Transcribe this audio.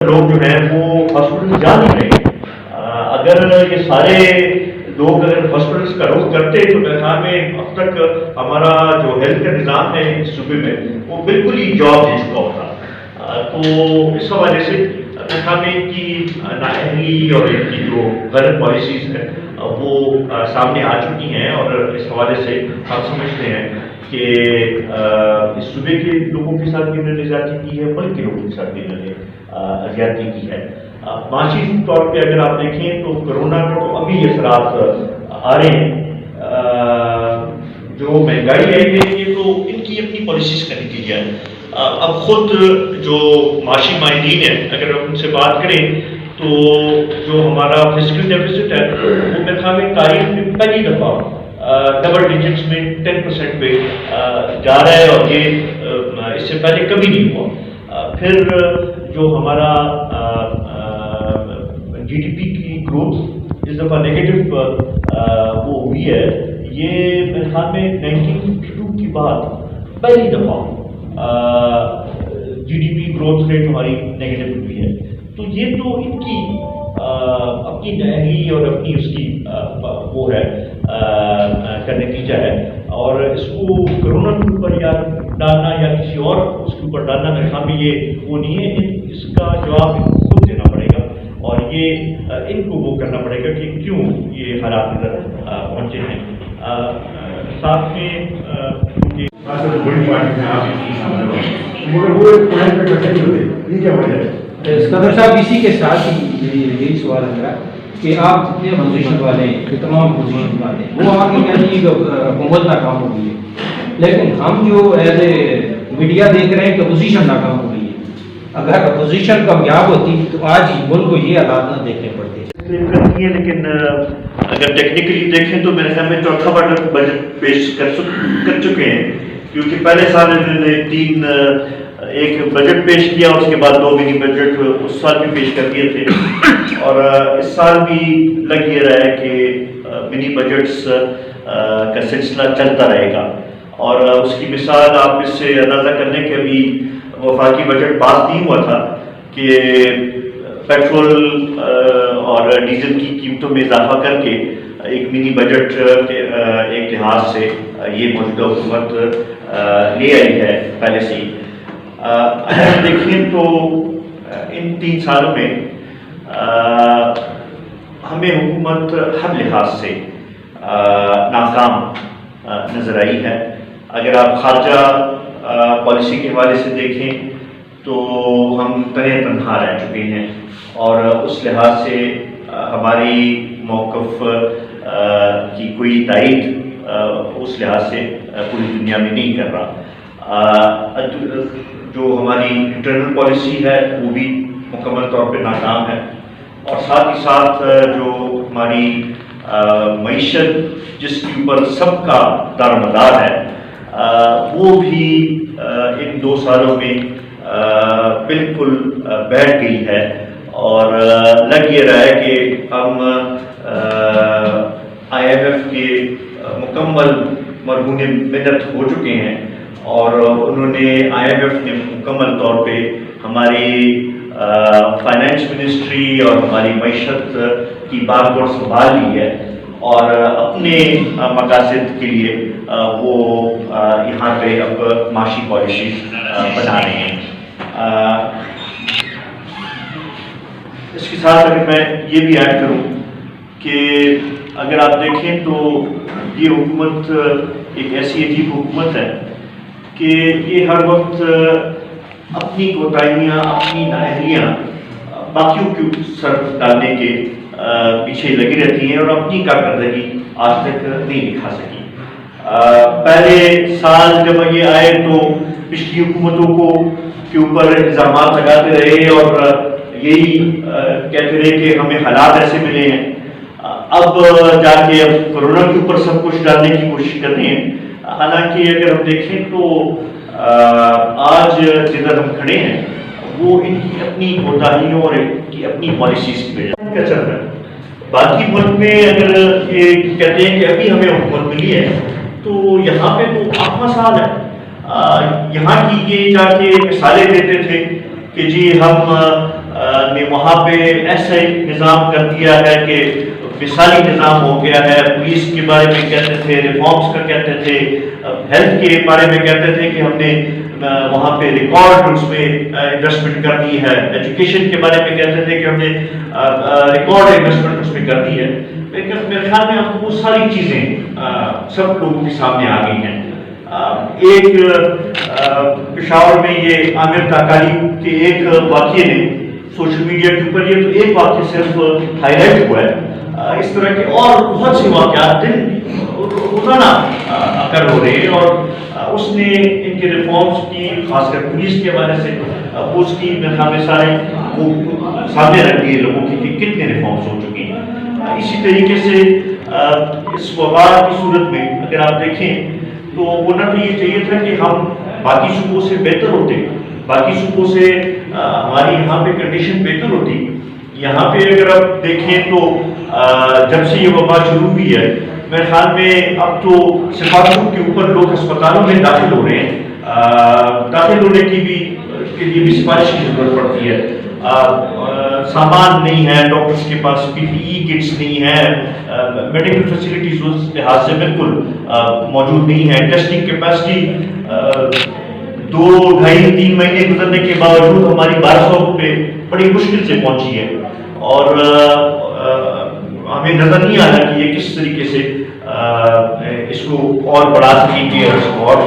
لوگ جو ہیں وہ ہاسپٹل جا نہیں رہے. اگر یہ سارے لوگ اگر ہاسپٹلس کا رخ کرتے تو میرے خیال میں اب تک ہمارا جو ہیلتھ کا نظام ہے اس صوبے میں وہ بالکل ہی جاب دے چکا ہوتا. تو اس حوالے سے میرے خیال میں ان کی نااہلی اور ان کی جو غلط پالیسیز ہیں وہ سامنے آ چکی ہیں، اور اس حوالے سے ہم سمجھتے ہیں کہ اس صوبے کے لوگوں کے ساتھ بھی انہوں نے زیادتی کی ہے، ملک کے لوگوں کے ساتھ بھی انہوں نے زیادتی کی ہے. معاشی طور پہ اگر آپ دیکھیں تو کرونا کے تو ابھی اثرات آ رہے ہیں. جو مہنگائی آئی ہے یہ تو ان کی اپنی پالیسیز کا نتیجہ ہے. اب خود جو معاشی ماہرین ہیں اگر ہم ان سے بات کریں تو جو ہمارا فزیکل ڈیفیسٹ ہے وہ میرے خیال میں تاریخ میں پہلی دفعہ ڈبل ڈیجٹس میں 10% پہ جا رہا ہے، اور یہ اس سے پہلے کبھی نہیں ہوا. پھر جو ہمارا جی ڈی پی کی گروتھ اس دفعہ نیگیٹو وہ ہوئی ہے. یہ میرے خیال میں 1952 کی بعد پہلی دفعہ G D P growth rate ہماری نیگیٹو ہوئی ہے. تو یہ تو ان کی اپنی نااہلی اور اپنی اس کی وہ ہے کا نتیجہ ہے. اور اس کو کرونا کے اوپر یا ڈالنا یا کسی اور اس کے اوپر ڈالنا میرے خیال میں یہ وہ نہیں ہے. اس کا جواب ان کو خود دینا پڑے گا، اور یہ ان کو وہ کرنا پڑے گا کہ کیوں یہ حالات نظر پہنچے ہیں. ساتھ میں بڑی پارٹی ہیں آپ مگر وہ ایک پوائنٹ پہ اکٹھے نہیں ہوتے، یہ کیا وجہ ہے؟ صدر صاحب اسی کے ساتھ ہی یہی سوال ہے میرا کہ آپ جتنے اپوزیشن والے ہیں، تمام اپوزیشن والے ہیں، وہ آپ کہتے ہیں کہ حکومت ناکام ہو گئی ہے، لیکن ہم جو ایز اے میڈیا دیکھ رہے ہیں کہ اپوزیشن ناکام ہو گئی ہے. اگر اپوزیشن کامیاب ہوتی تو آج ملک کو یہ حالات نہ دیکھنے پڑتے. کرتی ہے، لیکن اگر ٹیکنیکلی دیکھیں تو میرے خیال میں چوتھا بجٹ پیش کر چکے ہیں، کیونکہ پہلے سال انہوں نے ایک بجٹ پیش کیا، اس کے بعد 2 منی بجٹ اس سال بھی پیش کر دیے تھے، اور اس سال بھی لگ یہ رہا ہے کہ منی بجٹس کا سلسلہ چلتا رہے گا. اور اس کی مثال آپ اس سے اندازہ کرنے کے ابھی وفاقی بجٹ پاس نہیں ہوا تھا کہ پیٹرول اور ڈیزل کی قیمتوں میں اضافہ کر کے ایک منی بجٹ کے ایک لحاظ سے یہ موجودہ حکومت لے آئی ہے پہلے سے ہی. اگر دیکھیں تو ان 3 سالوں میں ہمیں حکومت ہر لحاظ سے ناکام نظر آئی ہے. اگر آپ خارجہ پالیسی کے حوالے سے دیکھیں تو ہم تنہا رہ چکے ہیں، اور اس لحاظ سے ہماری موقف کی کوئی تائید اس لحاظ سے پوری دنیا میں نہیں کر رہا. جو ہماری انٹرنل پالیسی ہے وہ بھی مکمل طور پہ ناکام ہے، اور ساتھ ہی ساتھ جو ہماری معیشت جس کے اوپر سب کا دار مدار ہے وہ بھی ان 2 سالوں میں بالکل بیٹھ گئی ہے. اور لگ یہ رہا ہے کہ ہم IMF کے مکمل مرہون منت ہو چکے ہیں، اور انہوں نے IMF نے مکمل طور پہ ہماری فائنینس منسٹری اور ہماری معیشت کی بات سنبھال لی ہے، اور اپنے مقاصد کے لیے وہ یہاں پہ اب معاشی پالیسی بنا رہے ہیں. اس کے ساتھ اگر میں یہ بھی ایڈ کروں کہ اگر آپ دیکھیں تو یہ حکومت ایک ایسی عجیب حکومت ہے کہ یہ ہر وقت اپنی کوتاہیاں، اپنی نااہلیاں باقیوں کے سر ڈالنے کے پیچھے لگی رہتی ہیں، اور اپنی کارکردگی آج تک نہیں دکھا سکی. پہلے سال جب یہ آئے تو پچھلی حکومتوں کو کے اوپر الزامات لگاتے رہے اور یہی کہتے رہے کہ ہمیں حالات ایسے ملے ہیں. اب جا کے اب کرونا کے اوپر سب کچھ ڈالنے کی کوشش کرتے ہیں. حالانکہ اگر ہم دیکھیں تو آج جدھر ہم کھڑے ہیں وہ ان کی اپنی کوتاہیوں اور ان کی اپنی پالیسیز کی وجہ کا چل رہا ہے. باقی ملک میں اگر یہ کہتے ہیں کہ ابھی ہمیں حکومت ملی ہے تو یہاں پہ تو 8واں سال ہے. یہاں کی یہ جا کے مثالیں دیتے تھے کہ جی ہم وہاں پہ ایسا ایک نظام کر دیا ہے کہ مثالی نظام ہو گیا ہے. پولیس کے بارے میں کہتے تھے, ریفارمز کا کہتے تھے, ہیلتھ کے بارے میں کہتے تھے کہ ہم نے وہاں پہ ریکارڈ اس میں انویسٹمنٹ کر دی ہے. ایجوکیشن کے بارے میں کہتے تھے کہ ہم نے ریکارڈ انویسٹمنٹ اس میں کر دی ہے. لیکن میرے خیال میں اب وہ ساری چیزیں سب لوگوں کے سامنے آ گئی ہیں. ایک پشاور میں یہ عامر تاکالی کے ایک واقعے نے سوشل میڈیا کے اوپر, یہ تو ایک واقعہ صرف ہائی لائٹ ہوا ہے, اس طرح کے اور بہت سے واقعات روزانہ اکر ہو رہے ہیں. اور اس نے ان کے ریفارمز کی, خاص کر پولیس کے حوالے سے وہ اس کی سارے وہ سامنے رکھ دیے لوگوں کی کہ کتنے ریفارمز ہو چکے ہیں. اسی طریقے سے اس وبا کی صورت میں اگر آپ دیکھیں تو ہونا تو یہ چاہیے تھا کہ ہم باقی صوبوں سے بہتر ہوتے, باقی صوبوں سے ہماری یہاں پہ کنڈیشن بہتر ہوتی. یہاں پہ اگر آپ دیکھیں تو جب سے یہ وبا شروع ہوئی ہے میرے خیال میں اب تو سفارشوں کے اوپر لوگ اسپتالوں میں داخل ہو رہے ہیں. داخل ہونے کے لیے بھی سفارش کی ضرورت پڑتی ہے. سامان نہیں ہے ڈاکٹرز کے پاس, پی پی ای کٹس نہیں ہے, میڈیکل فیسلٹیز اس لحاظ سے بالکل موجود نہیں ہے. ٹیسٹنگ کیپیسٹی 2-2.5-3 مہینے گزرنے کے باوجود ہماری 1200 پہ بڑی مشکل سے پہنچی ہے. اور ہمیں نظر نہیں آ رہا کہ یہ کس طریقے سے اس کو اور بڑھا سکیں گے اور اس کو اور